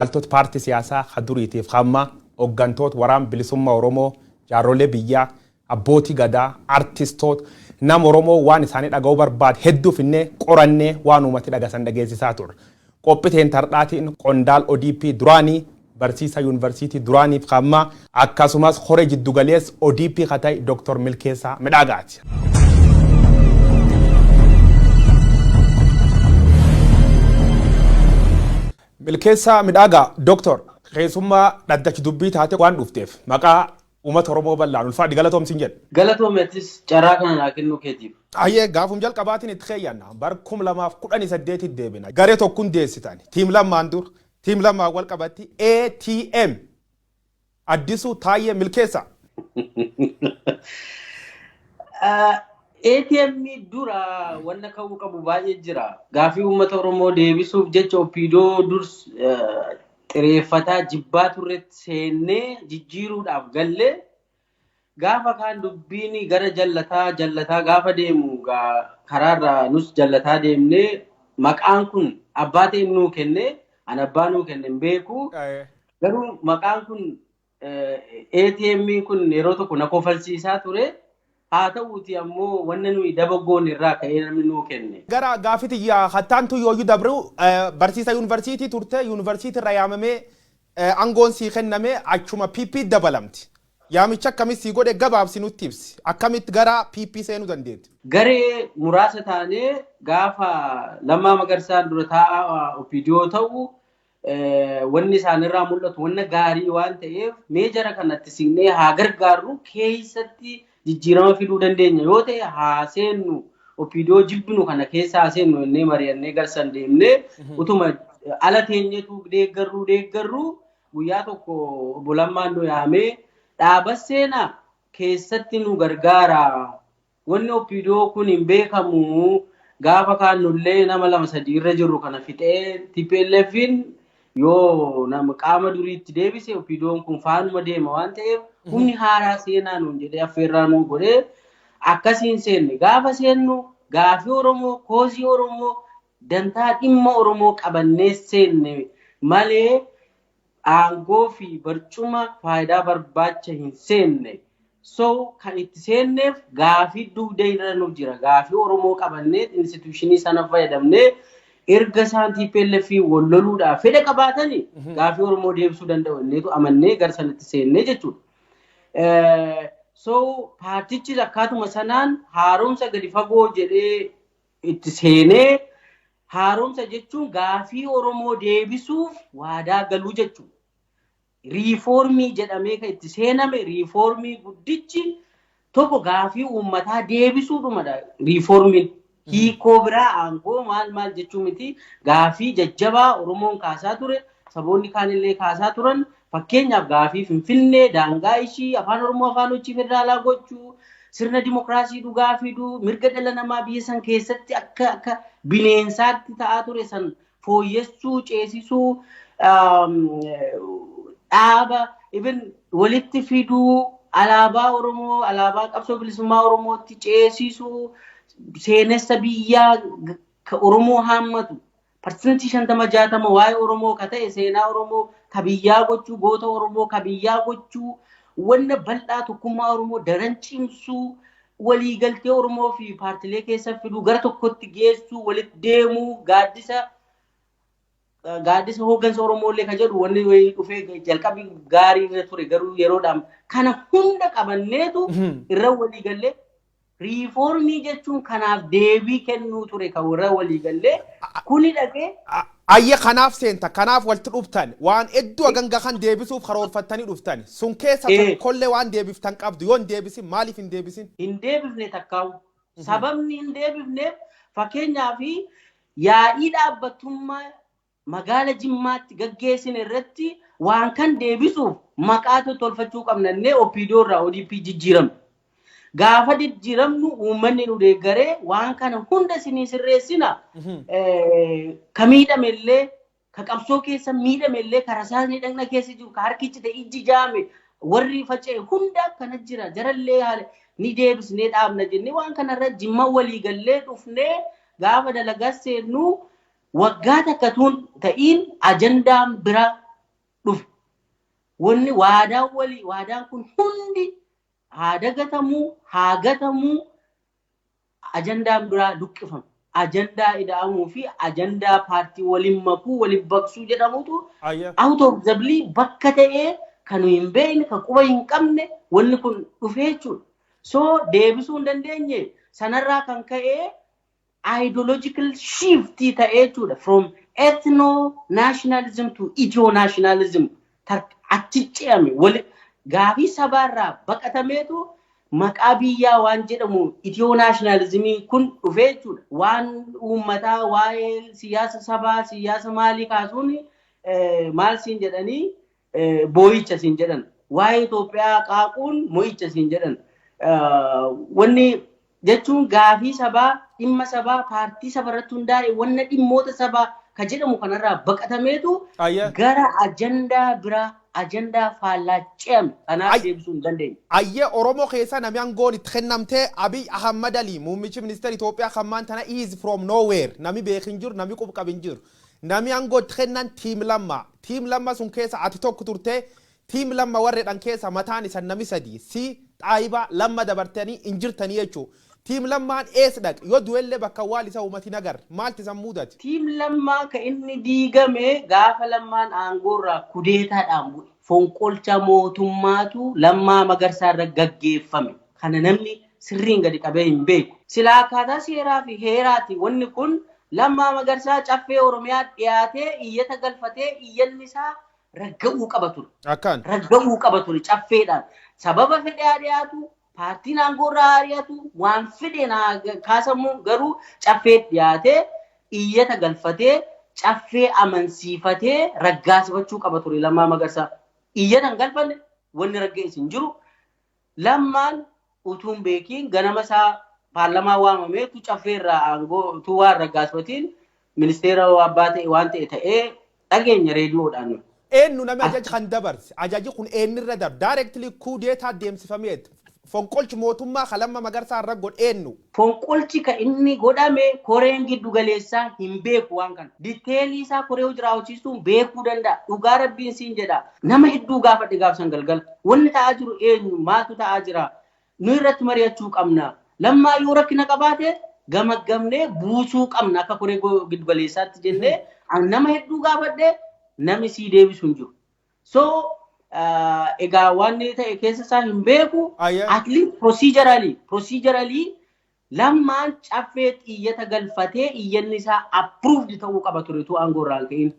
Altoot paartii siyaasaa haduriitiif hamma hooggantoota waraana bilisummaa Oromoo, jaarrolee biyyaa, abbootii gadaa, artistoota, nama Oromoo waan isaanii dhaga'uu barbaade hedduu finnee qorannee waan uummati dhagasan dhageessisaa turre. Qophiiteen tardhaatiin qondaal ODP duraanii barsiisaa yuunivarsiitii duraaniif hamma akkasumas horee jiddugalees ODP katay Dr. Milkeessaa Midhaagaati. Milkeessaa Midhaagaa Dr. Keessummaa dhaddachi dubbii taate waan dhufteef maqaa uummata Oromoo bal'aan ulfaadhi galatoomsin jedhe. Galatoomeettis carraa kana naa kennuu keetiif. Ayyee gaafum jalqabaatiin itti keeyyanna bar 2018 deebina. Garee tokkoon deessitan tiim lamaan dur tiim lamaan wal qabatti ATM Addisuu Taayyee Milkeessaa. ATM dura wanna ka'uu qabu baay'ee jira. Gaafii uummata Oromoo deebisuuf jecha Opiidoo durs xireeffataa jibbaa turretti seennee jijjiiruudhaaf gallee gaafa kaan dubbiin gara jallataa gaafa deemu karaarra nus jallataa deemnee maqaan kun abbaa ta'e nuu kenne an abbaa nuu kenne hin beeku garuu maqaan kun ATM kun yeroo tokko na kofalsiisaa ture. Haa ta'uuti ammoo wanna nuyi dabaggoon irraa ka'ee namni nuu kenne. Gara gaafiti hattaantu yooyu dabru barsiisa yuunivarsiitii turte yuunivarsiitii irra yaamamee aangoon sii kennamee achuma PP dabalamti. Yaamicha akkamitti sii godhe gabaabsi nutti ibsi. Akkamitti gara PP seenuu dandeetti? Garee muraasa taanee gaafa Lammaa Magarsaan dura taa'aa Opiidoo ta'u wanni isaanirraa mul'atu wanna gaarii waan ta'eef mee jara kanatti signee haa gargaarru keessatti jijjiirama fiduu dandeenya yoo ta'e haa seennu Opiidoo jibbinu kana keessa haa seennu innee mari'annee garsan deemnee utuma ala teenyetu deeggarru guyyaa tokko obbo Lammaan nu yaamee dhaaba seenaa keessatti nu gargaara wanni Opiidoo kun hin beekamu gaafa kaannullee nama 2-3 irra jirru kana fixee TPLFin yoo nama qaama duriitti deebise Opiidoon kun faanuma deema waan ta'eef humni haaraa seenaa nuun jedhee affeerraa nuu godhee akkasiin seenne gaafa seennu gaafii Oromoo koosii Oromoo dantaa dhimma Oromoo qabannee seenne malee aangoo fi barcuma faayidaa barbaacha hin seenne. So kan itti seenneef gaafii dugda irra nuuf jira gaafii Oromoo qabannee instituushinii sana fayyadamnee erga isaan TPLF walloluudhaaf fedha qabaatanii gaafii Oromoo deebisuu danda'u inneetu amannee gara sanatti seennee jechuudha. So paartichis akkaatuma sanaan haaromsa gadi fagoo jedhee itti seenee haaromsa jechuun gaafii Oromoo deebisuuf waadaa galuu jechuudha. Riifoormii jedhamee kan itti seename riifoormii guddichi tokko gaafii uummataa deebisuudhumadha riifoormiin. Hiikoo biraa aangoo maal jechuu miti gaafii jajjabaa Oromoon kaasaa ture saboonni kaanillee kaasaa turan fakkeenyaaf gaafii Finfinnee daangaa ishii afaan Oromoo afaan hojii federaalaa gochuu sirna dimokiraasii dhugaa fiduu mirga dhala namaa biyya san keessatti akka bineensaatti ta'aa ture san fooyyessuu ceesisuu dhaaba even walitti fiduu alaabaa Oromoo alaabaa qabsoo bilisummaa Oromootti ceesisuu seenessa biyyaa ka Oromoo haammatu parsantii 50-60 waa'ee Oromoo ka ta'e seenaa Oromoo ka biyyaa gochuu goota Oromoo ka biyyaa gochuu wanna bal'aa tokkummaa Oromoo daran cimsuu waliigaltee Oromoo fi paartilee keessa fiduu gara tokkotti geessuu walitti deemuu gaaddisa hooggansa Oromoolee ka jedhu wanni wayii dhufee jalqabii gaarii irra ture garuu yeroodhaan kana hunda qabanneetu irra waliigallee riifoormii jechuun kanaaf deebii kennuu ture kan warra waliigallee kuni dhaqee ayya kanaaf seenta kanaaf walitti dhuftan waan hedduu aganga kan deebisuuf karoorfattanii dhuftan sun keessa tokkollee waan deebiftan qabdu yoo hin deebisin maaliif hin deebisin? Hin deebifne takkaa'u sababni hin deebifneef fakkeenyaaf yaa'ii dhaabbattummaa magaala Jimmaatti gaggeessine irratti waan kan deebisuuf maqaa tolfachuu qabnannee Opiidoo irraa ODP jijjiiramne. Gaafa jijjiiramnu uummanni nu deeggaree waan kana hunda isinii sirreessina ka miidhamellee ka qabsoo keessa miidhamellee ka rasaasni dhagna keessa jiru ka harkichi ta'e ijji jaame warri faca'e hunda akkana jira jarallee haala ni deebisnee dhaabna jennee waan kanarra Jimma waliigallee dhufnee gaafa dalagaa seennu waggaa takkatuun ta'iin ajandaan bira dhufe. Wanni waadaan kun hundi haa dagatamuu, haa gatamuu, ajandaan biraa luqqifama. Ajandaa ida'amuu fi ajandaa paartii waliin makuu, waliin baqsuu jedhamutu out of the blue bakka ta'ee kan hin beekne, kan quba hin qabne wanni kun dhufee jechuudha. So deebisuu hin dandeenye sanarraa kan ka'ee ideological shift ta'ee jechuudha. From ethno-nationalism to ethno-nationalism achi ce'ame. Gaafii sabaarraa baqatameetu maqaa biyyaa waan jedhamu ethno-nationalismii kun dhufee jechuudha. Waan uummataa waa'ee siyaasa sabaa, siyaasa maalii kaasuun maal siin jedhanii boo'icha siin jedhan. Waa'ee Itoophiyaa qaaquun mo'icha siin jedhan. Wanni jechuun gaafii sabaa, dhimma sabaa, paartii saba irratti hundaa'e wanna dhimmoota sabaa ka jedhamu kanarraa baqatameetu gara ajandaa biraa, ajandaa faallaa ce'ame kanaaf deebisuu hin dandeenye. Ayyee Oromoo keessa namni aangoon itti kennamtee Abiy Ahmad Ali muummichi ministeera Itoophiyaa kan tana is from nowhere namni beekin jiru, namni quba qabin jiru. Namni aangoo itti kennan tiim lamma. Tiim lamma sun keessa ati tokko turtee tiim lamma warreedhan keessa mataan isa nami sadii si xaayibaa lamma dabartanii hin jirtanii jechuudha. Tiim lammaan ees dhaq yoo du'ellee bakka waal isa uummati nagar maalti san mudate. Tiim lammaa ka inni diigame gaafa lammaan aangoorraa kudeetaadhaan bu'e. Fonqolcha mootummaatu Lammaa Magarsaarra gaggeeffame. Kana namni sirriin gadi qabee hin beeku. Silaa akkaataa seeraa fi heeraati wanni kun Lammaa Magarsaa caffee Oromiyaa dhiyaatee iyyata galfatee iyyanni isaa ragga'uu qaba ture. Akkaan. Ragga'uu qaba ture caffeedhaan. Sababa fedhaa dhiyaatu paartiin aangoorraa ari'atu waan fedheen kaasamu garuu caffee dhiyaatee iyyata galfatee caffee amansiifatee raggaasifachuu qaba ture Lammaa Magarsaa. Iyyatan galfanne wanni ragga'es hin jiru. Lammaan utuun beekiin ganama isaa paarlamaa waamameetu caffeerraa aangoo utuu waan raggaasifatiin ministeera abbaa ta'e waan ta'ee dhageenya reediyoodhaan. Eenyu nama ajaja kan dabarse ajaji kun eenyirra darbe directly kuudeetaa deemsifameet fonqolchi mootummaa kan Lammaa Magarsaa irra godhe eenyu. Fonqolchi kan inni godhame koreen giddu galeessaa hin beeku waan kana. Diteelii isaa koree hojii hojjechiistuun beekuu danda'a. Dhugaa rabbiin siin jedha. Nama hedduu gaafadhe gaafsan galgala. Wanni ta'aa jiru eenyu maaltu ta'aa jira. Nu irratti mari'achuu qabna. Lammaa yoo rakkina qabaate gamaggamnee buusuu qabna akka koree giddu galeessaatti jennee nama hedduu gaafadhe namni sii deebisu hin jiru. So egaa waan ta'e keessa isaa hin beeku. At least procedurally Lammaan caffee iyyata galfatee iyyanni isaa approved ta'uu qaba ture tu aangoorraan ka'in.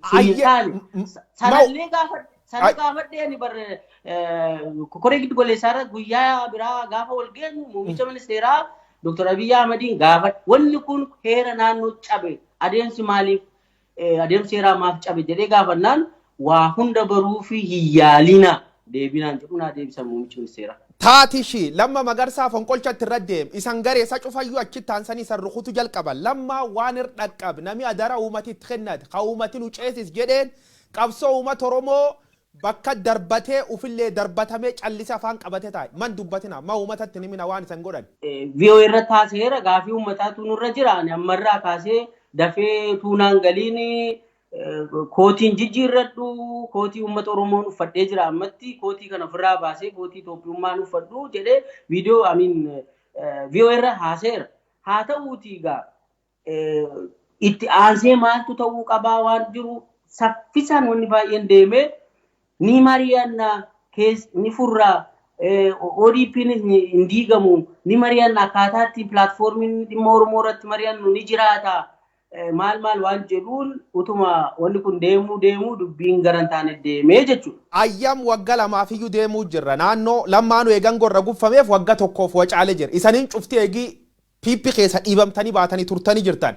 Sanallee gaafadhee ani barre koree giddu galeessaarra guyyaa biraa gaafa wal geenyu muummicha ministeeraa Dr. Abiy Ahmadiin gaafadhe. Wanni kun heera naannoo cabe adeemsi maaliif adeemsi heeraa maaf cabe jedhee gaafannaan waa hunda baruu fi hiyyaalina deebinaan jedhu naa deebisan muummichi ministeeraa. Taatishi Lammaa Magarsaa fonqolchatti irra deem isan garee isa cufayyuu achi taansanii san rukutu jalqaban Lammaa waan irdhaqqab nami adara uumatitti kennate ka uumati nu ceesis jedheen qabsoo uummata Oromoo bakka darbatee ufillee darbatamee callisa afaan qabate taa'e man dubbatina ma uummatatti nimina waan isan godhan. VOA irra taaseera gaafii uummataatu nurra jira ani ammarraa kaasee dafee tuunaan galiini kootiin jijjiirradhu kootii uummata Oromoon uffadhee jira ammatti kootii kana ofirraa baasee kootii Itoophiyummaan uffadhu jedhee viidiyoo VOA irra haaseera. Haa ta'uutii egaa itti aansee maaltu ta'uu qabaa waan jiru saffisaan wanni baay'een deemee ni mari'anna ni furraa ODP'n hin diigamu ni mari'anna akkaataatti pilaatfoormiin dhimma Oromoo irratti mari'annu ni jiraata. Maal waan jedhuun utuma wanni kun deemuu dubbiin garan taane deemee jechuudha. Ayyam wagga lamaafiyyuu deemuu jirra naannoo lammaanuu eegan gorra guffameef wagga tokkoof wacaalee jira isaniin cufti eegii piippi keessa dhiibamtanii baatanii turtanii jirtan.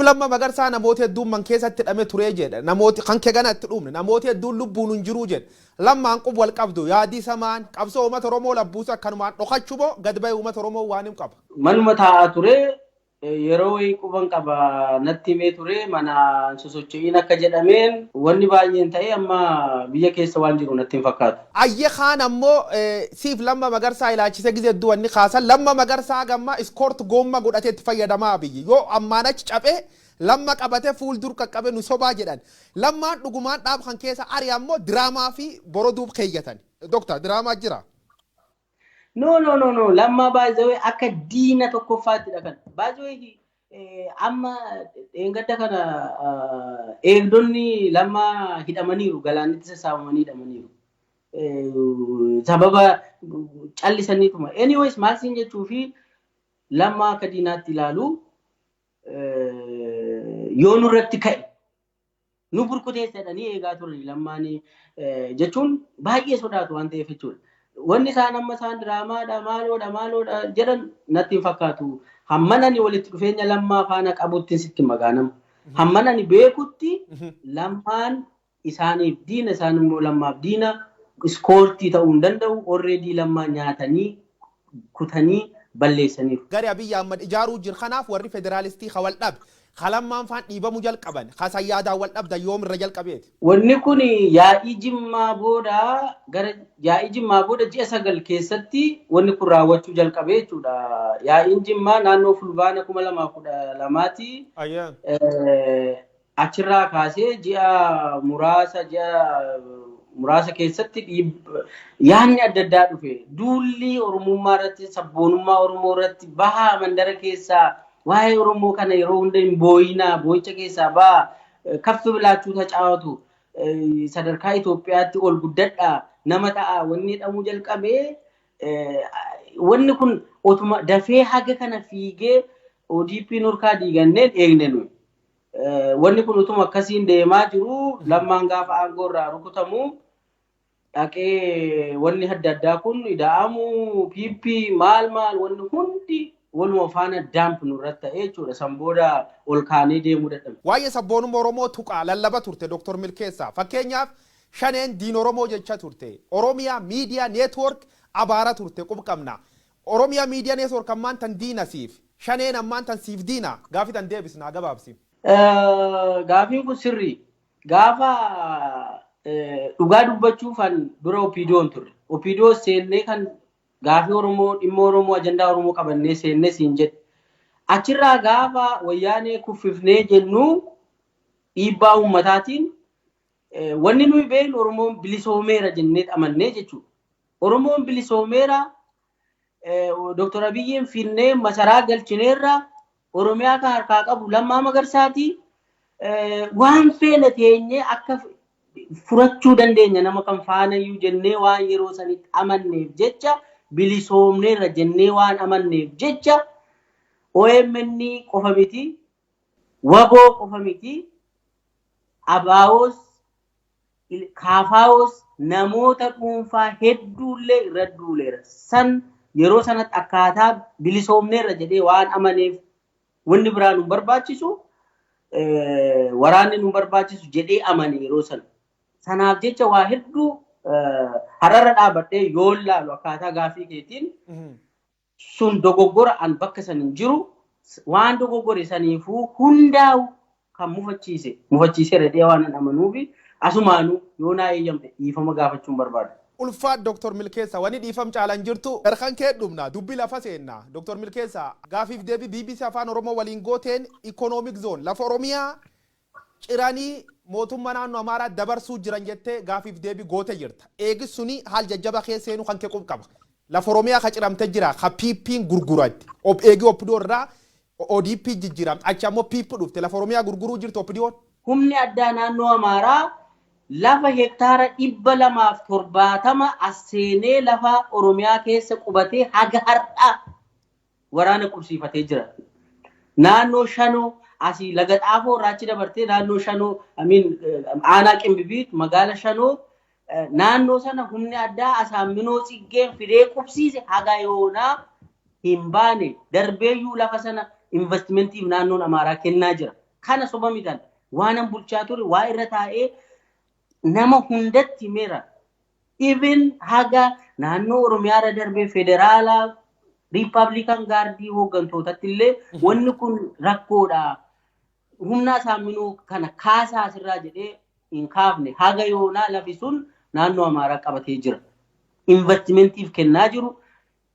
Lammaa Magarsaa namoota hedduun man keessatti hidhame turee jedha namooti kan keegana itti dhumne namoota hedduun lubbuun hin jiruu jedha Lammaan qub wal qabdu yaadii samaan qabsoo uummata Oromoo labbuusa akkanumaan dhokachuu moo gad ba'ee uummata Oromoo waan hin qaba. Manuma taa'aa ture. Yeroo quban qaba natti himee ture mana sosocho'iin akka jedhameen wanni baay'een ta'e amma biyya keessa waan jiru natti hin fakkaatu. Ayyee kaan ammoo siif Lammaa Magarsaa ilaalchise gizee hedduu wanni kaasan Lammaa Magarsaa gamma iskoort goomma godhatee itti fayyadamaa biyyi yoo ammaan achi cabee لما قبته فول دور كقبه نصبا جدًا لما دغمان داب خان كيسا اريامو دراما في برودوب خيجتن دكتور دراما جرا No. Lamma baay'ee akka diina tokkoffaatti kan. Baay'ee amma eeggadda kana eegdonni lamma hidhamaniiru galaanitti sassaabamanii hidhamaniiru. Sababa callisaniituma. Anyways maal siin jechuu fi lamma akka diinaatti ilaalu yoo nurratti ka'e nu burkuteessadhanii eegaa turan lammaanii jechuun baay'ee sodaatu waan ta'eef jechuudha. Wanni isaan amma isaan diraamaadha maaloodha jedhan natti hin fakkaatu. Hammanani walitti dhufeenya lammaa faana qabutti sitti magaanama. Hammanani beekutti lammaan isaaniif diina isaan immoo lammaaf diina iskoortii ta'uu hin danda'u. Already lammaa nyaatanii kutanii balleessaniiru. Gari Abiyyi Ahmad ijaaruu jir kanaaf warri federaalistii hawal dhab kalammaan faan dhiibamuu jalqaban kasayyaadaan wal dhabda yoom irra jalqabeeti. Wanni kun yaa'ii Jimmaa booda gara yaa'ii Jimmaa booda ji'a 9 keessatti wanni kun raawwachuu jalqabee jechuudha. Yaa'iin Jimmaa naannoo fulbaana 2012ti. Achirraa kaasee ji'a muraasa keessatti yaanni adda addaa dhufe. Duulli Oromummaa irratti sabboonummaa Oromoo irratti bahaa mandara keessaa waa'ee Oromoo kana yeroo hunda hin booyinaa boo'icha keessaa ba'a kaffi bilaachuu tacaawatu sadarkaa Itoophiyaatti ol guddadhaa nama ta'a wanni jedhamuu jalqabee wanni kun otuma dafee haga kana fiigee ODP nurkaa diiganneen eegne nuyi. Wanni kun utuma akkasiin deemaa jiru lammaan gaafa aangoo irraa rukutamu dhaqee wanni adda addaa kun ida'amu PP maal wanni hundi waluma faana daamp nurratti ta'ee jechuudha. Sanbooda ol kaanee deemuu dadhabe. Waa'ee sabboonummaa Oromoo tuqaa lallaba turte Dr. Milkeessaa. Fakkeenyaaf shaneen diin Oromoo jecha turte. Oromiyaa miidiyaa neetwoork abaara turte qubqabna. Oromiyaa miidiyaa neetwoork ammaan tan diina siif. Shaneen ammaan tan siif diina. Gaafii tan deebisnaa gabaabsi. Gaafiin kun sirrii. Gaafa dhugaa dubbachuufan dura Opiidiyoon turre. Opiidiyoo seennee kan gaafii Oromoo dhimma Oromoo ajandaa Oromoo qabannee seennee siin jedhe. Achirraa gaafa wayyaanee kuffifnee jennu dhiibbaa uummataatiin wanni nuyi beeknu Oromoon bilisoomeera jennee amannee jechuudha. Oromoon bilisoomeera Dr. Abiyyiin finnee masaraa galchineerra Oromiyaa kan harkaa qabu Lammaa Magarsaati waan feene teenyee akka furachuu dandeenya nama kan faanayyuu jennee waan yeroo sanitti amanneef jecha bilisoomneerra jennee waan amanneef jecha OMN qofa miti waboo qofa miti abaawos kaafaawos namoota dhuunfaa hedduullee irra duuleera san yeroo sanatti akkaataa bilisoomneerra jedhee waan amaneef wanni biraan nu barbaachisu waraanni nu barbaachisu jedhee amane yeroo sanaaf jecha waa hedduu hararra dhaabadhee yoo laalu akkaataa gaafii keetiin sun dogoggora an bakka san hin jiru waan dogoggore saniifuu hundaa'u kan mufachiisee redhee waan an amanuufi asumaanuu yoo naa eeyyamte dhiifama gaafachuun barbaada. Ulfaat Dr. Milkeessaa wani dhiifam caalan jirtu erkan kee dhumna dubbi lafa seenna Dr. Milkeessaa gaafiif deebii BBC Afaan Oromoo waliin gooteen Economic Zone lafa Oromiyaa ciranii mootummaa naannoo Amaaraa dabarsuu jiran jettee gaafiif deebii goote jirta. Eegis suni haal jajjaba keesseenu kan kee qaba. Lafa Oromiyaa ka ciramte jira ka PP'n gurguratti. Eegi Opidoo irraa ODP jijjiiram. Achi ammoo PP dhufte lafa Oromiyaa gurguruu jirtu Opidoon. Humni addaa naannoo Amaaraa lafa hektaara 270 asseenee lafa Oromiyaa keessa qubatee haga har'a waraana qubsiifatee jira. Naannoo Shanoo asii laga Xaafoo raachi dabartee naannoo Shanoo aanaa Qimbibiit magaala Shanoo naannoo sana humni addaa Asaaminoo Tsiggeen fidee qubsiise haga yoonaa hin baane darbeeyyuu lafa sana investimentiif naannoon Amaaraa kennaa jira. Kana soba miidhan waan bulchaa ture waa irra taa'ee nama hundatti meera. Even haga naannoo Oromiyaa darbee federaalaa Republican Guardii hooggantootatti illee wanni kun rakkoodha. Humna Asaaminoo kana kaasaa asirraa jedhee hin kaafne haga yoonaa lafi sun naannoo Amaaraa qabatee jira. Investimentiif kennaa jiru.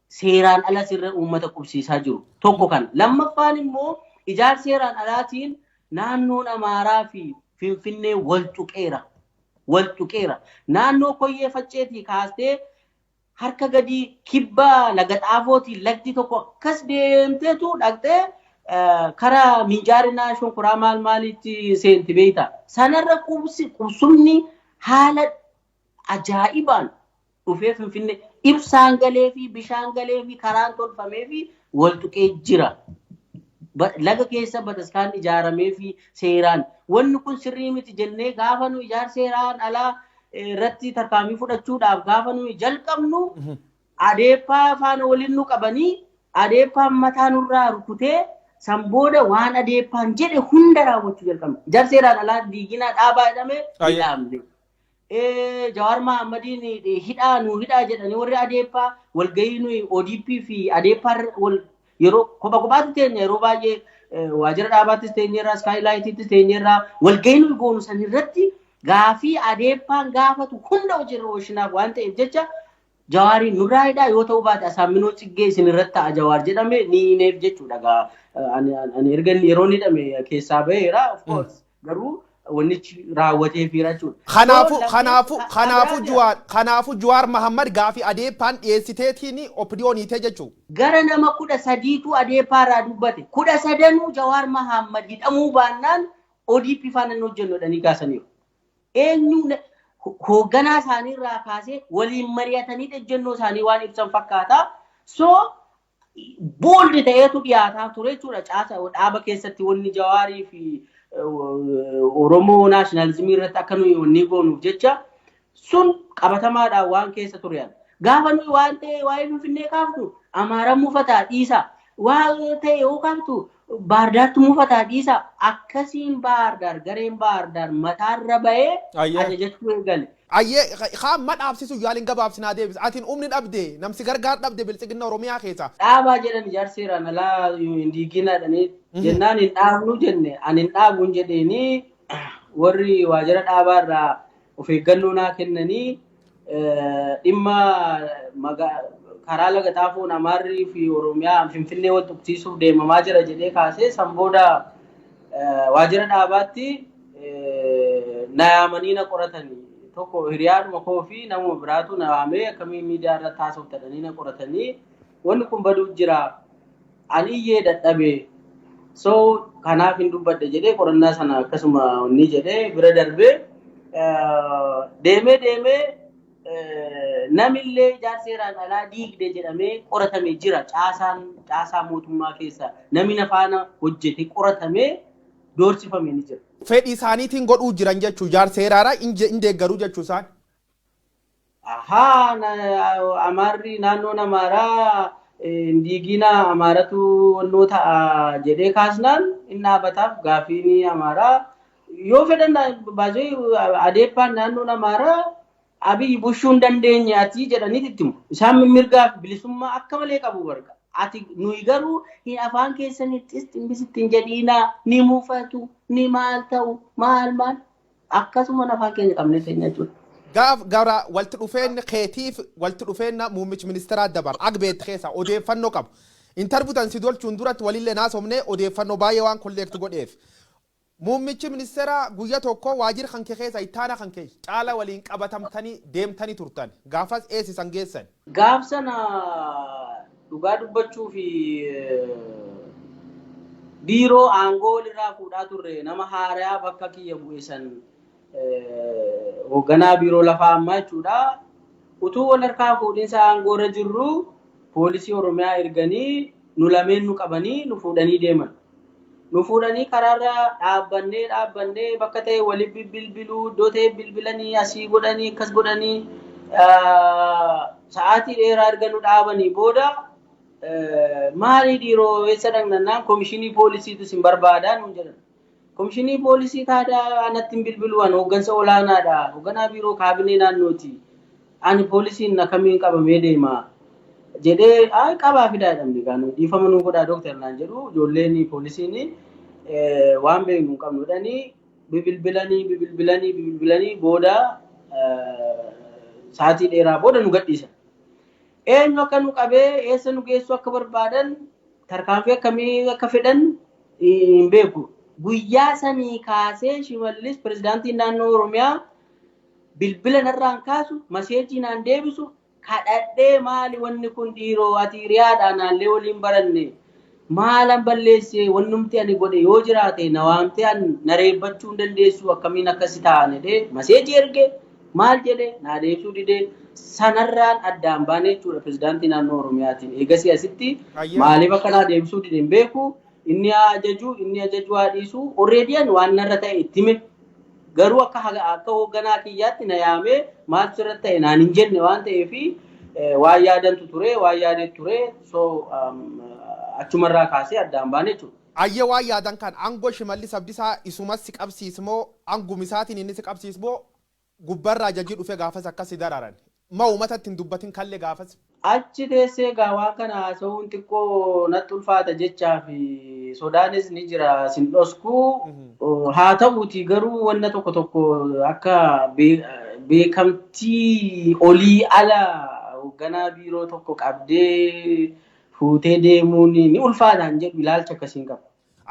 Seeraan ala sirra uummata qubsiisaa jiru. Tokko kana. Lammaffaan immoo ijaarsa seeraan alaatiin naannoon Amaaraa fi Finfinnee wal tuqeera. Naannoo Koyyee Facceetii kaastee harka gadi kibba laga Xaafootii lagdi tokko akkas deemteetu dhaqxee karaa Minjaarinaa Shonkoraa maalitti seenti beekta. Sanarra qubsumni haala ajaa'ibaan dhufee Finfinnee ibsaan galee fi bishaan galee fi karaan tolfamee fi wal tuqee jira. Laga keessa bataskaan ijaaramee fi seeraan wanni kun sirrii miti jennee gaafa nu ijaar seeraan alaa irratti tarkaanfii fudhachuudhaaf gaafa nu jalqabnu adeeppaa faana waliin nu qabanii adeeppaan mataa nurraa rukutee san booda waan adeeppaan jedhe hunda raawwachuu jalqabna. Jar seeraan alaa diiginaa dhaabaa jedhamee hidhaamne. Jawaar Mahaammadiin hidhaa jedhanii warri adeeppaa walgahii nuyi ODP fi adeeppaa yeroo kophaatti teenya yeroo baay'ee waajjira dhaabaattis teenyerraa Skylightittis teenyerraa walgahii nuyi goonu san irratti gaafii adeeppaan gaafatu hunda hojiirra oolchinaaf waan ta'eef jecha Jawaariin nurraa hidhaa yoo ta'u baate Asaaminoo Ciggee isin irratti ta'a Jawaar jedhame ni himeef jechuudha. Ani erga yeroo hidhame keessaa baheera of course garuu wannichi raawwatee fiira jechuudha. Kanaafuu Jawaar Mahammad gaafii adeeppaan dhiyeessiteetiin opdiyoon hiitee jechuudha. Gara nama 13tu adeeppaarraa dubbate 13 Jawaar Mahammad hidhamuu baannaan ODP faana hin hojjennodhanii kaasaniiru. Eenyu hoogganaa isaaniirraa kaasee waliin mari'atanii ejjennoo isaanii waan ibsan fakkaata. So booldi ta'eetu dhiyaataa ture jechuudha. Caasa dhaaba keessatti wanni Jawaarii fi Oromoo naashinaalizimii irratti akka nuyi wanni goonuuf jecha sun qabatamaadhaan waan keessa tureyaan. Gaafa nuyi waan ta'e waa'ee Finfinnee kaaftu Amaara muufataa dhiisa. Waan ta'e yoo kaaftu Baardaartu muufataa dhiisa. Akkasiin Baardaar gareen Baardaar mataarra bahee ajajachuu eegale. Ayyee kaan madhaabsisu yaaliin gabaabsinaa deebis. Atiin humni dhabde namsi gargaar dhabde bilchiginna Oromiyaa keessa. Dhaabaa jedhan ijaarseeraan alaa hin diiginaadhanii jennaan hin dhaabnu jenne ani hin dhaabuun jedheeni warri waajjira dhaabaarraa of eeggannoo naa kennanii dhimma karaa laga Xaafoon Amaarrii fi Oromiyaa Finfinnee wal tuqsiisuuf deemamaa jira jedhee kaasee san booda waajjira dhaabaatti na yaamanii na qoratanii. Tokko hiriyaadhuma koo fi namuma biraatu na waamee akkamiin miidiyaa irratti haasoftananii na qoratanii wanni kun baduu jira ani iyyee dadhabee so kanaaf hin dubbadde jedhee qorannaa sana akkasuma wanni jedhee bira darbee deemee namillee ijaarseeraan alaa diigde jedhamee qoratamee jira caasaa mootummaa keessa namni nafaana hojjete qoratamee doorsifamee ni jira. Fedhii isaaniitiin godhuu jiran jechuu jaarseeraadha hin deeggaruu jechuu isaan. Amaarri naannoon Amaaraa diigina Amaaratu wannoo ta'a jedhee kaasnaan inni dhaabataaf gaafiin Amaaraa yoo fedhan baay'ee adeeppaan naannoon Amaaraa Abiy bushuu hin dandeenye ati jedhanii ittimu. Isaan mirgaaf bilisummaa akka malee qabu barga. Ati nuyi garuu afaan keessanittis ximbisittiin jedhiinaa ni mufatu ni maal ta'u maal akkasuma afaan keenya qabnee teenya jechuudha. Gara walti dhufeenyi keetiif walti dhufeenna muummichi ministeeraa dabar agbeet keessa odeeffannoo qabu. Intarbuutan si dolchuun duratti walillee naasomnee odeeffannoo baay'ee waan kolleekti godheef. Muummichi ministeeraa guyyaa tokko waajjira kan kee keessa ittaana kan kee caala waliin qabatamtanii deemtanii turtan gaafas eessisan geessan. Gaafsana dhugaa dubbachuu fi biiroo aangoo walirraa fuudhaa turre nama haaraa bakka kiyya bu'isan hoogganaa biiroo lafaa ammaa jechuudha. Utuu wal harkaa fuudhinsa aangoo irra jirru poolisii Oromiyaa erganii nu lameen nu qabanii nu fuudhanii deeman. Nu fuudhanii karaarra dhaabbannee bakka ta'e waliin bilbiluu iddoo ta'e bilbilanii asii godhanii akkas godhanii sa'aatii dheeraa erga nu dhaabanii booda maali dhiiroo eessa dhaqnannaan komishinii poolisiitu isin barbaadaa nuun jedhan. Komishinii poolisii taadaa anatti hin bilbilu an hooggansa olaanaadha hoogganaa biiroo kaabinee naannooti ani poolisiin akkamiin qabamee deema jedhee qabaa fidaa jedhamne gaanu dhiifama nuu godhaa dooktar naan jedhu ijoolleen poolisiin waan beeknu qabnudhanii bibilbilanii booda sa'aatii dheeraa booda nu gadhiisan. Eenyu akka nu qabee eessa nu geessu akka barbaadan tarkaanfii akkamii akka fedhan hin beeku. guyyaa sanii kaasee Shimallis pirezidaantiin naannoo Oromiyaa bilbila narraan kaasu maseejii naan deebisu kadhadhee maali wanni kun dhiiroo ati riyaadhaan naallee waliin baranne maalan balleessee wannumti ani godhe yoo jiraate na waamtee an nareeffachuu hin dandeessu akkamiin akkasi ta'an jedhee maseejii erge maal jedhee naa deebisuu didee sanarraan addaan baanee jechuudha pirezidaantii naannoo Oromiyaatiin eegasii asitti maaliif akka naa deebisuu dideen beeku inni ajaju haa dhiisu already waan narra ta'e itti hime garuu akka hoogganaa kiyyaatti na yaamee maal sirratti ta'e naan hin jenne waan ta'eefi waan yaadantu ture waan yaadetu ture so achumarraa kaasee addaan baane jechuudha. Ayya waan yaadan kan aangoo Shimallis Abdiisaa isumas si qabsiismoo aangumisaatiin inni si qabsiismoo gubbarraa ajajii dhufe gaafas akkasi dararan ma uummatatti hin dubbatin kallee gaafas. Achi teessee gaawaa kana haasa'uun xiqqoo natti ulfaata jechaa fi sodaanis ni jira sin dhosku haa ta'uuti garuu wanna tokko akka beekamtii olii ala hoogganaa biiroo tokko qabdee fuutee deemuun ni ulfaataan jedhu ilaalcha akkasiin qaba.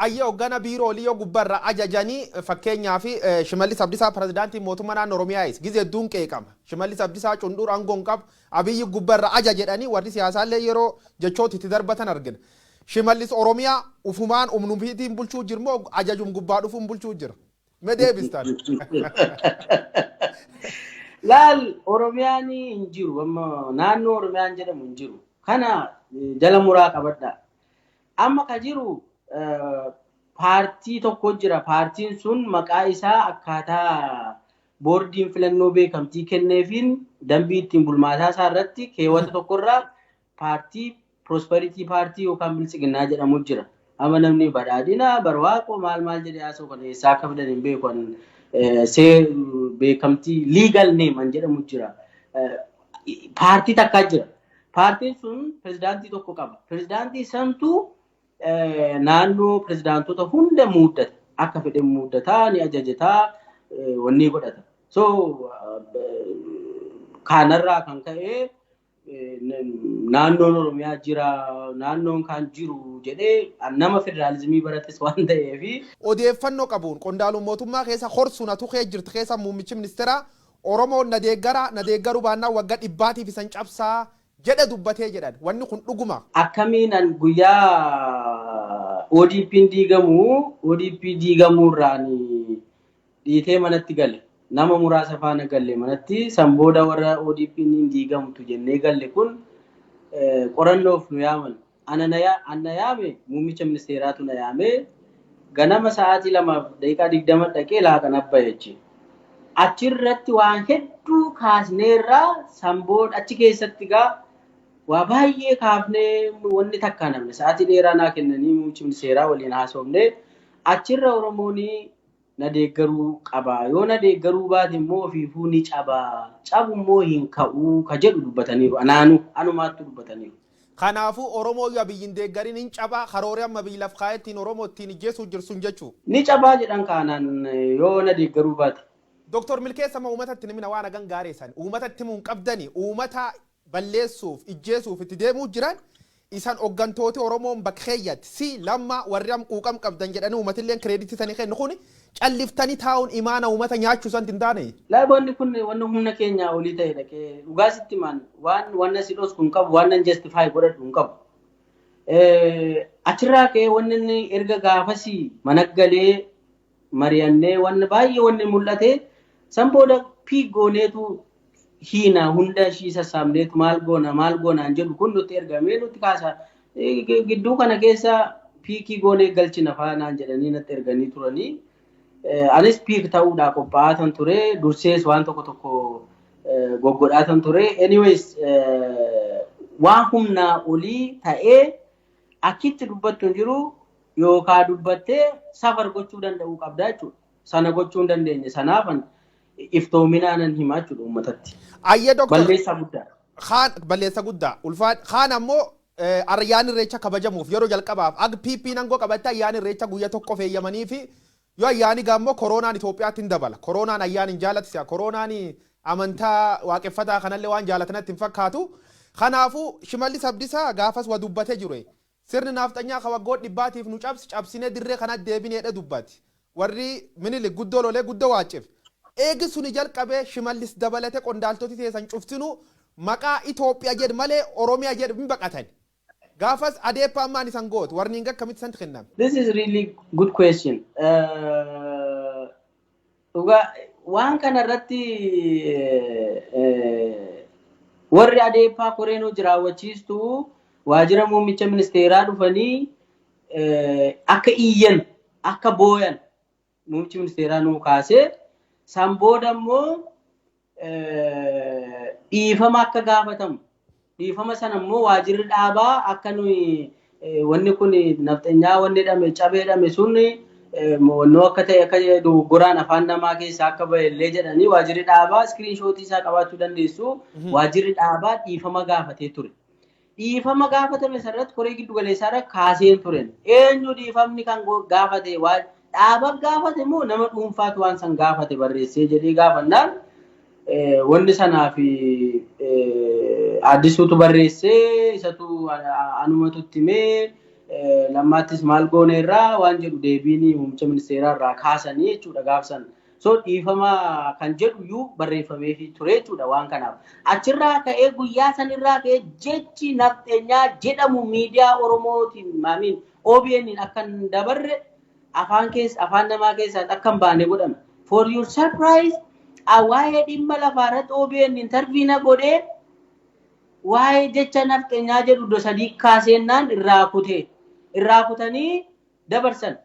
Ayya hoggana biiroo olii yoo gubbarra ajajanii fakkeenyaa fi Shimallis Abdiisaa pirezidaantii mootummaa naannoo Oromiyaayis gizee hedduun qeeqama. Shimallis Abdiisaa cunduur aangoon qabu Abiyyi gubbarra aja jedhanii warri siyaasaallee yeroo jechooti itti darbatan argina. Shimallis Oromiyaa ufumaan umnufiitiin bulchuu jirmoo ajajum gubbaa dhufuun bulchuu jira. Mee deebistan. Laal Oromiyaan hin jiru amma naannoo Oromiyaan jedhamu hin jiru. Kana jala muraa qabadha. Amma ka jiru paartii tokko jira. Paartiin sun maqaa isaa akkaataa boordiin filannoo beekamtii kenneefiin dambii ittiin bulmaataa isaa irratti keewwata tokkorraa paartii prosperity paartii yookaan bilchiginnaa jedhamu jira. Amma namni badhaadhina barwaaqoo maal jedhee haasa'u kan eessaa akka fidan hin beekan beekamtii legal name jedhamu jira. Paartii takkaa jira. Paartiin sun pirezidaantii tokko qaba. Pirezidaantii santu naannoo pirezidaantota hunda muuddata. Akka fedhe muuddataa ni ajajataa wanni godhata. So kanarraa kan ka'e naannoon Oromiyaa jira naannoon kan jiru jedhee nama federaalizimii barates waan ta'eef odeeffannoo qabuun qondaaluu mootummaa keessa horsuun atu kee jirti keessa muummichi ministeera Oromoon na deeggaru baannaa waggaa dhibbaatiif isan cabsaa jedhe dubbatee jedhan wanni kun dhuguma. Akkamiin guyyaa ODP diigamuurraan dhiitee manatti gale. Nama muraasa faana galle manatti sanbooda warra ODP hin diigamtu jennee galle kun qorannoof nu yaaman. Ana yaame muummicha ministeeraatu na yaame ganama sa'aatii 2:20 dhaqee laaqan abba jechi. Achirratti waan hedduu kaasneerraa sanbooda achi keessatti gaa waa baay'ee kaafnee wanni takka namne sa'aatii dheeraa naa kennanii muummichi ministeeraa waliin haasofne achirra Oromoonii na deeggaruu qaba. Yoo na deeggaruu baate immoo ofiifuu ni caba. Cabu immoo hin ka'uu ka jedhu dubbataniiru. Anumaatti dubbataniiru. Kanaafuu Oromoo yoo biyyin deeggarin hin caba karooree amma biyyi laf kaayettiin Oromoo ittiin ijjeesuu jirsun jechuu. Ni cabaa jedhan kaanaan yoo na deeggaruu baate. Dr. Milkeessa ma uummatatti nimina waan hagan gaareessan uummatatti mun qabdani uummata balleessuuf ijjeesuuf itti deemuu jiran isan hoggantooti Oromoon bakkeeyyatti si lamma warri am quuqam qabdan jedhanii uummatilleen kireeditii sanii kennu kun calliftanii taa'uun imaana uummata nyaachuu san hin taane. Laaboonni kun wanna humna keenya olii ta'e dhaqee dhugaasitti maan waan si dhos kun qabu waan justify godhadhu hin qabu. Achirraa ka'ee wanni erga gaafasii managgalee mari'annee wanna baay'ee wanni mul'ate san booda piigooneetu hiina hunda ishii sassaabneetu maal goonaan jedhu kun nutti ergamee nutti kaasa. Gidduu kana keessa piikii goonee galchina faanaan jedhanii natti erganii turanii. Anis piik ta'uudhaa qophaa'atan ture dursees waan tokko goggodhaatan ture. Anyways waan humnaa olii ta'ee akkitti dubbattu hin jiru yookaan dubbattee safar gochuu danda'uu qabdaa jechuudha. Sana gochuu hin dandeenye sanaafan iftoominaan himaa jechuudha uummatatti. Ayya Dr. Balleessaa guddaa. Balleessaa guddaa. Kaan ammoo ayyaanni irreecha kabajamuuf yeroo jalqabaaf ag PP nangoo qabatte ayyaanni irreecha guyyaa tokko feeyyamanii fi yoo ayyaani gaammoo koronaan Itoophiyaatti hin dabala. Koronaan ayyaan hin jaalatu koronaan amantaa waaqeffataa kanallee waan jaalatanatti hin fakkaatu. Kanaafuu Shimallis Abdiisaa gaafas waa dubbatee jiru. sirni naftanyaa kawaggoot dhibbaatiif nu cabsine dirree kanatti deebineedha dubbati warri minilik guddoo lolee guddoo waacif eegi suni jalqabee shimallis dabalate qondaaltoti teessan cuftinu maqaa Itoophiyaa jedh malee Oromiyaa jedh hin baqatan gaafas adeeppaa ammaan isan goot warniin akkamitti san kennam. This is really good question. Waan kana irratti warri adeeppaa koreenoo jiraawwachiistu waajjira muummicha ministeeraa dhufanii akka iyyan akka booyan muummichi ministeeraa nuu kaasee san booda immoo dhiifama akka gaafatamu dhiifama sana immoo waajjirri dhaabaa akka nuyi wanni kun nafxanyaa wanni dhame cabee dhame sun wannoo akka ta'e akka dogoggoraan afaan namaa keessaa akka ba'ellee jedhanii waajjirri dhaabaa iskiriinshootii isaa qabaachuu dandeessu waajjirri dhaabaa dhiifama gaafatee ture. Dhiifama gaafatame sarratti koree giddu galeessaarra kaaseen turen. Eenyu dhiifamni kan gaafate dhaaba gaafate moo nama dhuunfaatu waan san gaafate barreessee jedhee gaafannaan wanni sanaa fi addisuutu barreessee isatu anumatu timee lammaattis maal gooneerraa waan jedhu deebiin muummicha ministeeraa irraa kaasanii jechuudha gaafsan. So dhiifama kan jedhu iyyuu barreeffamee fi ture jechuudha waan kanaaf. Achirraa ka'ee guyyaa sanirraa ka'ee jechi nafxeenyaa jedhamu miidiyaa Oromootiin maamiin OBN akka hin dabarre afaan namaa keessaa akka hin baane godhame. For your surprise, waa'ee dhimma lafaarratti OBN interviina godhee waa'ee jecha nafxeenyaa jedhu dosadii kaaseennaan irraa kutanii dabarsan.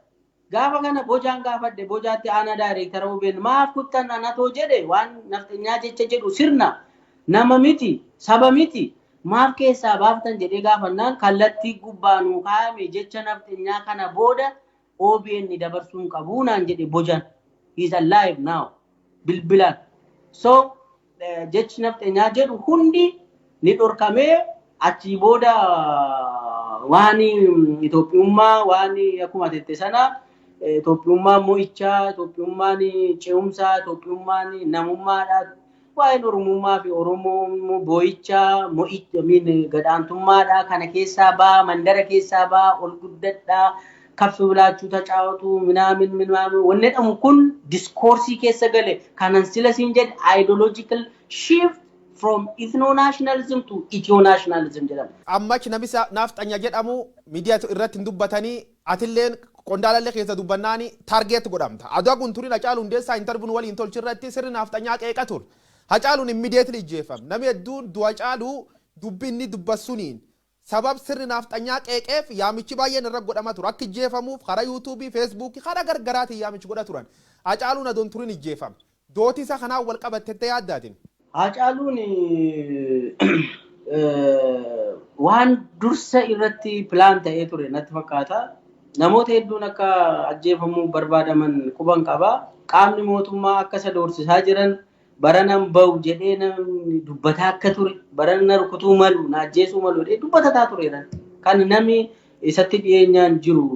Gaafa kana bojaan gaafadde bojaatti aanaa daayireektara OBN maaf kuttan anatoo jedhe waan nafxeenyaa jecha jedhu sirna nama miti saba miti maaf keessaa baaftan jedhee gaafannaan kallattii gubbaanuu kaa'ame jecha nafxeenyaa kana booda OBN dabarsuun qabuu naan jedhe bojaan. He is alive now. Bilbilaan. So jechi nafxeenyaa jedhu hundi ni dhorkamee achii booda waan Itoophiyummaa waan akkuma jette sana Itoophiyummaa mo'ichaa, Itoophiyummaan ce'umsaa, Itoophiyummaan namummaadha. Waa'een Oromummaa fi Oromoo boo'ichaa, gadhaantummaadha. Kana keessaa ba'a, mandara keessaa ba'a, ol guddadhaa, kabsu bilaachuu tacaawatu, minaamin wanni jedhamu kun diskoorsii keessa gale. Kanan sila siin jedhe ideological shift from ethno-nationalism to ethio-nationalism jedhama. Ammachi namisa nafxanya jedhamu miidiyaa irratti hin dubbatanii atilleen qondaalallee keessa dubbannaani taargeet godhamta. Aduu kun turin Hacaaluu Hundeessaa interviin waliin tolchirratti sirni nafxanyaa qeeqa ture. Hacaaluun immediately ijjeefame. Namni hedduun du'a Hacaaluu dubbi inni dubbasuniin sabab sirni nafxanyaa qeeqeef yaamichi baay'een irra godhama ture. Akka ijjeefamuuf karaa yuutuubii, feesbuukii, karaa gargaraatiin yaamichi godha turan. Hacaaluun adoon turin ijjeefame. Dooti isa kanaan wal qabattee yaaddaatiin. Hacaaluun waan dursa irratti pilaan ta'ee ture natti fakkaata. Namoota hedduun akka ajjeefamuu barbaadaman quban qaba. Qaamni mootummaa akka isa doorsisaa jiran baranan bahu jedhee namni dubbataa akka ture barana rukutuu malu na ajjeesuu malu jedhee dubbataa tureera. Kan namni isatti dhiyeenyaan jiru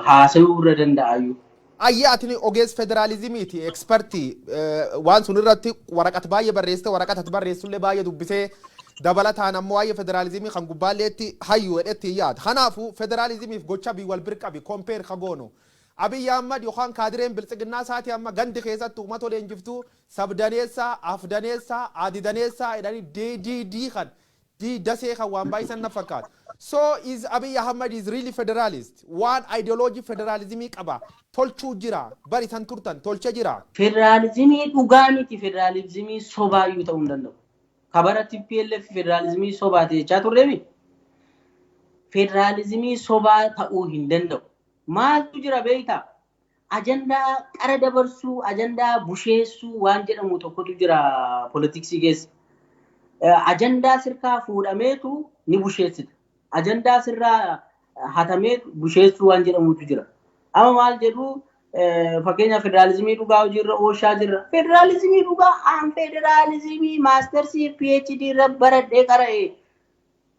haasa'uu irra danda'ayyuu. Ayyaa atini ogees federaalizimiiti ekspertii waan sun irratti waraqata baay'ee barreessite waraqata barreessullee baay'ee dubbisee dabalataan ammoo waa'ee federaalizimii kan gubbaalleetti hayyu jedhetti yaada. Kanaafuu federaalizimiif gocha bii wal birqabi kompeer kagoonu. Abiy Ahmad yookaan kaadireen biltsiginnaa isaati amma gandi keessatti uummata leenjiftuu sabdaneessaa, afdaneessaa, adidaneessaa jedhanii DDD kan dasee kan waan baay'isan na fakkaata. So is Abiy Ahmad is really federalist. One ideology federalizimii qaba. Tolchuu jira. Bari san turtan tolchee jira. Federalizimii dhugaa miti federalizimii sobaayyuu ta'uu hin danda'u. Kabara TPLF federalizimii sobaa jechaa turreemi. Federalizimii sobaa ta'uu hin danda'u. Maaltu jira beektaa? Ajandaa qara dabarsuu, ajandaa busheessuu waan jedhamu tokkotu jira politiksii keessa. Ajandaa sirkaa fuudhameetu ni busheessita. Ajandaa sirraa hatameetu busheessuu waan jedhamutu jira. Amma maal jedhu fakkeenya federalizimii dhugaa hojiirra oolchaa jirra. Federalizimii dhugaa aan federalizimii maastersii PhD irra baradhee qara'ee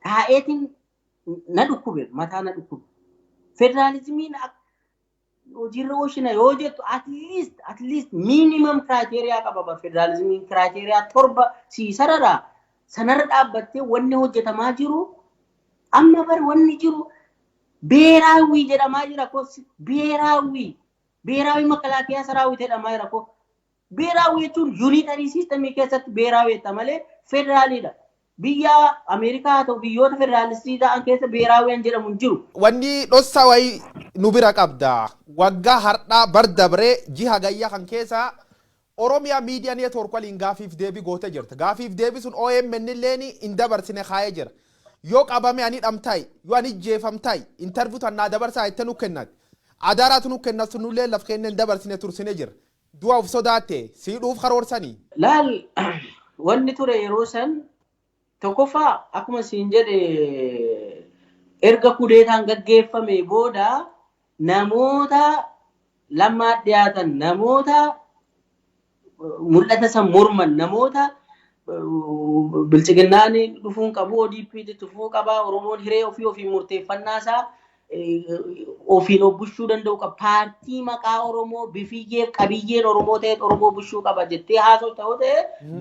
taa'eetiin na dhukkube mataa na dhukkube. Federalizimiin hojiirra oolchina yoo jettu at least minimum criteria qaba federalizimiin criteria torba siisarara sanarra dhaabbattee wanni hojjetamaa jiru amma bar wanni jiru ብሔራዊ ጀዳማ ጅራኮ ብሔራዊ መከላከያ ሰራዊት ጀዳማ ጅራኮ ብሔራዊ ቹን ዩኒታሪ ሲስተም ከሰት ብሔራዊ ተመለ ፌደራሊዳ ብያ አሜሪካ ተው ብዮት ፌደራሊስቲ ዳን ከሰ ብሔራዊ አንጀለሙ ጅሩ ወኒ ዶሳ ወይ ኑቢራ ቀብዳ ወጋ ሀርዳ በርደብሬ ጂሃ ገያ ከን ኬሳ ኦሮሚያ ሚዲያ ኔትወርክ ወሊን ጋፊፍ ዴቢ ጎተ ጅርት ጋፊፍ ዴቢ ሱን ኦኤምኤን ሌኒ እንደበርሲነ ካየ ጅር ዮ ቀባሜ አኒ ዳምታይ ዮ አኒ ጄፈምታይ ኢንተርቪው ተና ደበርሳ አይተኑ ከናት አዳራቱኑ ከናት ሱኑሌ ለፍከነ እንደበርሲነ ቱርሲነ ጅር ዱአፍ ሶዳቴ ሲዱፍ ኸሮርሰኒ ላል ወኒ ቱረ የሮሰን ተኮፋ አኩመ ሲንጀድ ኤርጋ ኩዴታን ገገፈሜ ቦዳ ነሞታ ለማዲያተን ነሞታ ሙለተ ሰሙርመን ነሞታ ብልጽግናኒ ዱፉን ቀቡ ኦዲፒ ዱፉ ቀባ ኦሮሞን ሂሬ ኦፊ ሙርቴፈናሳ ኦፊኖ ቡሹ ደንደው ቀ ፓርቲ መቃ ኦሮሞ ቢፊዬ ቀብዬን ኦሮሞ ተት ኦሮሞ ቡሹ ቀባ ጀቴ ሃሶ ተውተ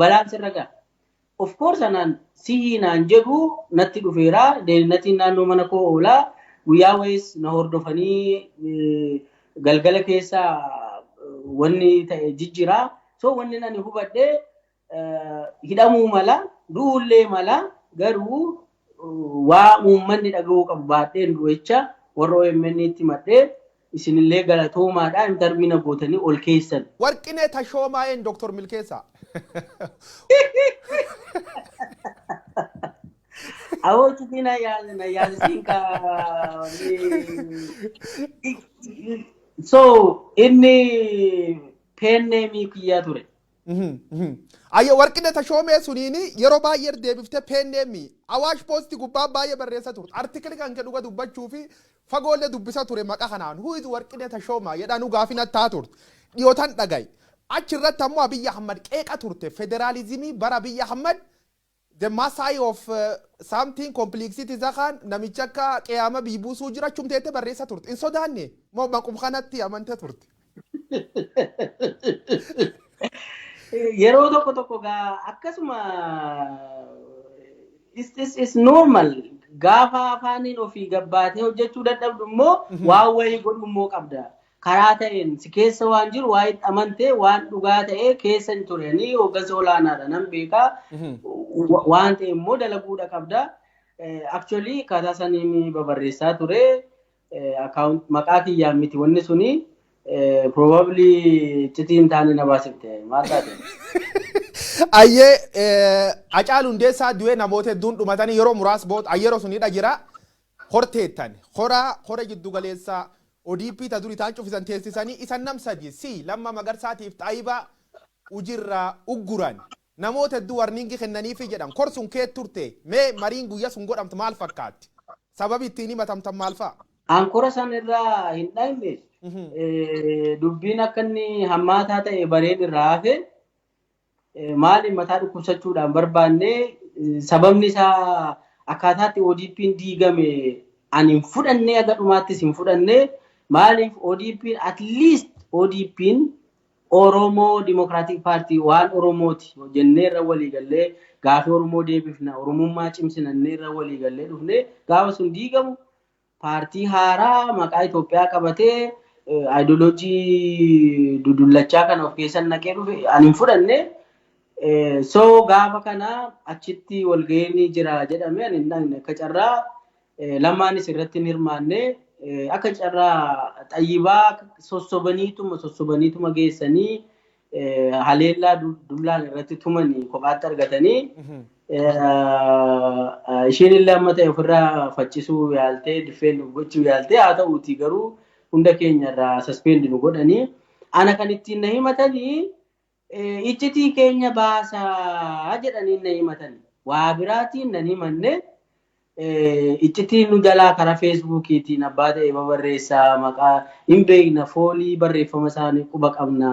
ባላንስ ረጋ ኦፍ ኮርስ አናን ሲሂና እንጀዱ ነቲ ዱፌራ ደነቲ ናኖ መነኮ ኦላ ጉያ ወይስ ነሆርዶፈኒ ገልገለ ኬሳ ወኒ ጅጅራ ሶ ወኒና ኒ ሁበደ ሂዳሙ መላ ዱሌ መላ ገሩ ዋ ሙመን ደገው ቀባደ እንዶቻ ወሮ የመኒቲ መደ እስንሌ ገለቶማዳ ኢንተርቪና ቦተኒ ኦልኬሰን ወርቅኔ ተሾማዬን ዶክተር ሚልኬሳ አዎቹ ዲና ያለ ሲንካ ሶ ኢኒ ፔኔሚ ኩያቱሬ አየ ወርቅኔ ተሾሜ ሱኒኒ የሮ ባየር ዴብፍተ ፔኔሚ አዋሽ ፖስት ጉባ ባየ በሬሰ ቱር አርቲክል ካን ከዱጋ ዱባቹፊ ፈጎለ ዱብሳ ቱሬ መቃ ከናን ሁይዝ ወርቅኔ ተሾማ የዳኑ ጋፊና ታቱር ዲዮታን ዳጋይ አችረት ተሞ አብይ አህመድ ቄቃ ቱርቴ ፌደራሊዝሚ በራ አብይ አህመድ the Maasai of something complexity zakan namichaka qiyama bibusu jira chumtete barreessa turte in sodaanne mo baqum khanatti amante turte yeroo tokko ga akkasuma is normal gaafa afaanin ofi gabbaate hojjechuu dadhabdummo waa wayi godhummo qabda karaa ta'een si keessa waan jiru waa amante waan dhugaa ta'e keessa turani hoggansa olaanaadha nan beeka waan ta'e immoo dalaguudha qabda actually kaataa saniin babarreessaa ture account maqaa kiyyaa miti wanni suni probably citiin taane na baasifte maal taate ayye acaalu hundeessaa du'ee namoota hedduun dhumatanii yeroo muraas boot ayyeroo sunidha jira horteettan hora jiddu galeessaa ODP ta duri tan cufisan teessisanii isan namsaji si lamma magarsaatiif xaayiba ujirra ugguran namoota hedduu warningi kennaniifi jedhan korsun kee turte mee mariin guyyaa sun godhamtu maal fakkaatti sababi ittiin himatamtan maal fa'a ankora san irraa hin dhayne dubbiin akka inni hammaataa ta'e bareen irraa hafe maali mataa dhukkubsachuudhaan barbaanne sababni isaa akkaataatti ODP'n diigame ani hin fudhanne aga dhumaattis hin fudhanne Malif ODP at least ODP'n Oromo Democratic Party waan Oromoti jenneerra walii gallee gaafi Oromoo deebifna Oromummaa cimsinanneerra walii gallee dhufne gaafa sun diigamu paartii haaraa maqaa Itoophiyaa qabatee ideoloojii dudullachaa kana of keessan naqee dhufe ani hin fudhanne so gaafa kana achitti walgahii jira jedhame ani hin dhaqne akka carraa lamaanis irratti hin hirmaanne akka carraa xayyibaa sossobaniituma geessanii haleellaa dullaan irratti tumanii kophaatti argatanii isheen illee amma ta'e ofirraa faccisuu yaaltee difeen gochuu yaaltee haa ta'uutii garuu hunda keenya irraa suspend nu godhanii ana kan ittiin na himatanii iccitii keenya baasaa jedhanii na himatanii waa biraatiin na himanne iccitiin nu jalaa karaa feesbuukiitiin abbaa ta'e babarreessaa maqaa hin beekna foolii barreeffama isaanii quba qabna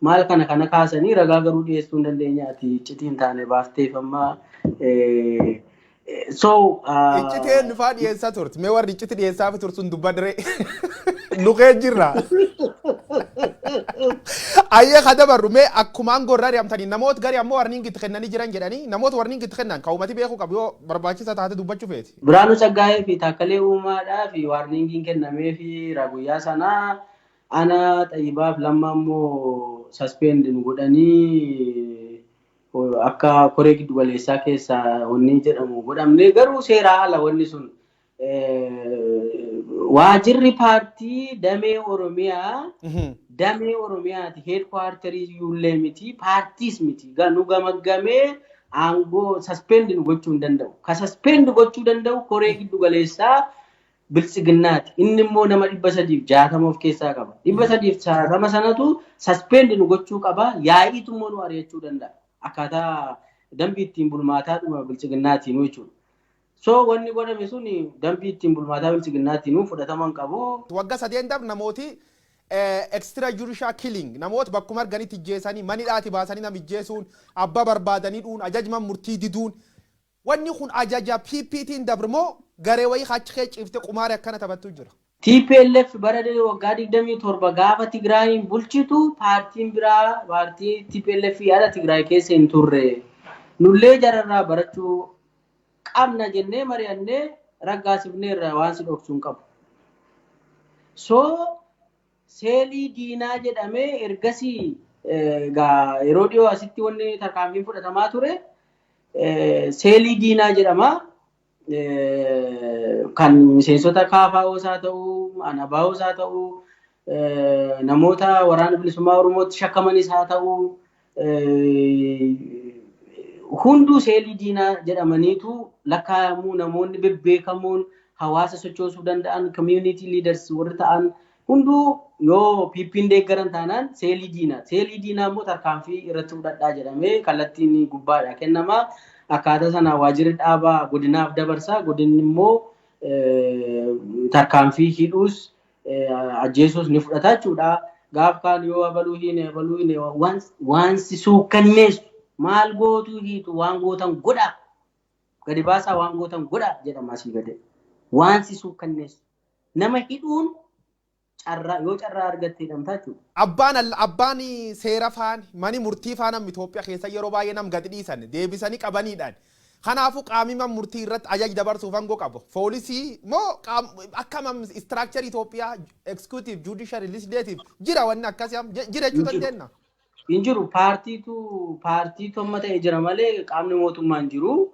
maal kana kaasanii ragaa garuu dhiyeessuu hin dandeenyaati iccitiin taane baafteef amma so iccitiin nufaa dhiyeessaa turte mee warri icciti dhiyeessaa fi tursun dubbadre nuqee jirra Ayyee kadabarru mee akkumaan gorrari amtanii namoota gari ammoo warniin gitti kennanii jiran jedhanii namoota warniin gitti kennan kaa'umati beekuu qabu yoo barbaachisa taate dubbachuu feeti. Biraanuu Saggaayee fi Taakkalee Uumaadhaa fi waarniingiin kennamee fi guyyaa sanaa ana Xayyibaaf Lammaa immoo saspeendiin godhanii akka koree giddu galeessaa keessaa wanni jedhamu godhamne garuu seeraa ala wanni sun waajirri paartii damee Oromiyaati heedkwaartarii iyyuullee miti paartiis miti nu gamaggamee aangoo saspeendiin gochuu hin danda'u. Ka saspeendi gochuu danda'u koree giddu galeessaa bilchiginnaati. Inni immoo nama 360 of keessaa qaba. 360 sanatu saspeendiin gochuu qaba. Yaa'iitu immoo nu ari'achuu danda'a. Akkaataa dambii ittiin bulmaataadhuma bilchiginnaatiin jechuudha. So wanni godhame sun dambii ittiin bulmaataa bilchiginnaatiin fudhataman qabu. Waggaa 8 namooti extra judicial killing namoota bakkuma arganitti ijjeessanii manidhaati baasanii nama ijjeessuun abbaa barbaadanii dhuun ajajman murtii diduun wanni kun ajaja PPT'n dabrmoo garee wayii hachikee ciifte qumaaree akkana taphattuu jira. TPLF bara waggaa 27 gaafa Tigraayin bulchitu paartiin biraa paartii TPLF yaada Tigraay keessa hin turre. Nullee jararraa barachuu qabna jennee mari'annee raggaasifneerra waan si dhoksuun qabu. So seelii diinaa jedhamee ergasii yeroo dhiyoo asitti wanni tarkaanfiin fudhatamaa ture seelii diinaa jedhama. Kan miseensota KFO's haa ta'uu, ABO's haa ta'uu, namoota waraana bilisummaa Oromootti shakkamanis haa ta'uu, hunduu seelii diinaa jedhamaniitu lakkaa'amuu namoonni bebbeekamoon hawaasa sochoosuu danda'an community leaders warri ta'an hunduu yoo PP'n deeggaran taanaan seelii diinaa. Seelii diinaa immoo tarkaanfii irratti fudhadhaa jedhamee kallattiin gubbaadhaa kennamaa. Akkaataa sana waajirri dhaabaa godinaaf dabarsaa godinni immoo tarkaanfii hidhuus ajjeesuus ni fudhata jechuudha. Gaaf kaan yoo abaluu hin waan si suukkanneessu maal gootuu hiitu waan gootan godha gadi baasaa waan gootan godha jedhama asii gade. Waan si suukkanneessu nama hidhuun yoo carraa argatte hidhamtaa jechuudha. Abbaan seera faan mani murtii faanam Itoophiyaa keessa yeroo baay'ee nam gadi dhiisan deebisanii qabaniidhaan. Kanaafuu qaamima murtii irratti ajaja dabarsuuf hangoo qabu. Poolisii moo akkam istiraakcharii Itoophiyaa executive judiciary legislative jira wanni akkasii jira jechuu dandeenya. Hin jiru paartiitu amma ta'e jira malee qaamni mootummaa hin jiru.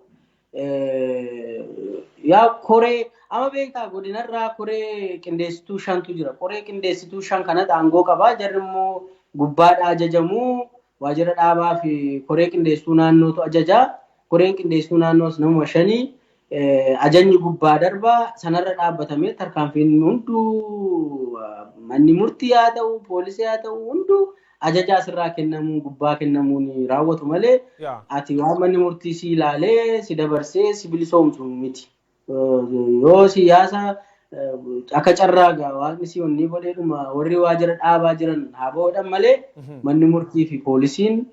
Yaa koree amma beektaa godinarraa koree qindeessituu 5tu jira. Koree qindeessituu 5 kanatti aangoo qaba. Jarri immoo gubbaadhaa ajajamuu waajjira dhaabaa fi koree qindeessituu naannootu ajaja. Koreen qindeessituu naannoos nama 5 ajajni gubbaa darba sanarra dhaabbatamee tarkaanfiin hunduu manni murtii haa ta'u poolisii haa ta'u hunduu ajaja asirraa kennamuun gubbaa kennamuun raawwatu malee ati waan manni murtii si ilaalee si dabarsee si bilisoomsu miti. Yoo siyaasa akka carraagaa waaqni si onni godheedhuma warri waajjira dhaabaa jiran haa bo'oodhan malee manni murtii fi poolisiin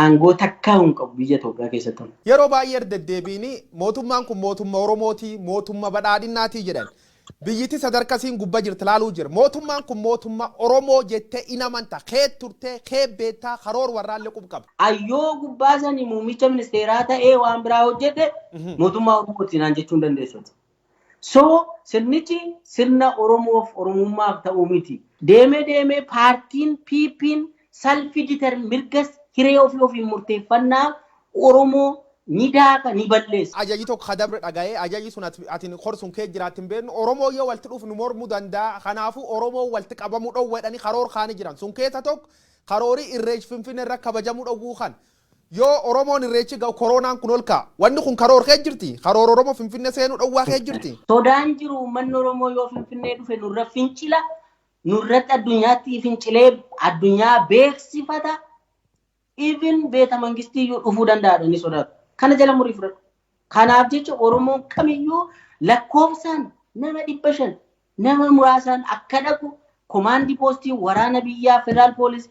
aangoo takkaa hin qabu biyya Itoophiyaa keessatti. Yeroo baay'ee deddeebiin mootummaan kun mootummaa Oromooti mootummaa badhaadhinaatii jedhan biyyiti sadarkasiin gubbaa jirti laaluu jira. Mootummaan kun mootummaa Oromoo jettee inamanta kee turtee kee beektaa karoor warraallee qaba. Ayyoo gubbaa sanii muummicha ministeeraa ta'ee waan biraa hojjete mootummaa Oromooti naan jechuun dandeessoti. So sirnichi sirna Oromoof Oromummaaf ta'uu miti. Deemee paartiin PP'n salfi mirgas hiree ofii murteeffannaa Oromoo ni daaka ni balleessa. Ajajji tokko kadabre dhaga'ee ajajji sun ati korsuun kee jiraattin beeknu Oromoo yoo walitti dhufu nu mormuu danda'a. Kanaafuu Oromoo walitti qabamuu dhoowweedhanii karoor kaanii jiran. Sun keessa tokko karoorii irreechi Finfinnee irra kabajamuu dhowwuu kan. Yoo Oromoon irreechi ga'u koronaan kun ol ka'a. Wanni kun karoor kee jirti. Karoor Oromoo Finfinnee seenuu dhowwaa kee jirti. Sodaan jiru uummanni Oromoo yoo Finfinnee dhufe nurra fincila. Nurratti addunyaatti fincilee addunyaa beeksifata. Even beeta mangistii yoo dhufuu danda'adha ni sodaatu. Kana jala murii fudhatu. Kanaaf jecha Oromoon kamiyyuu lakkoofsaan nama 500 nama muraasaan akka dhaqu komaandii poostii waraana biyyaa federaal poolis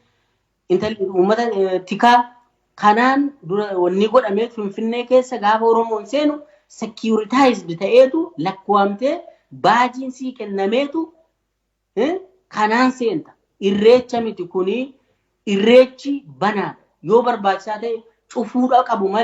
uummata tikaa kanaan dura wanni godhamee Finfinnee keessa gaafa Oromoon seenu securitized ta'eetu lakkoofamtee baajiin sii kennameetu kanaan seenta. irreecha miti kuni irreechi banaa yoo barbaachisaa ta'e cufuudha qabu malee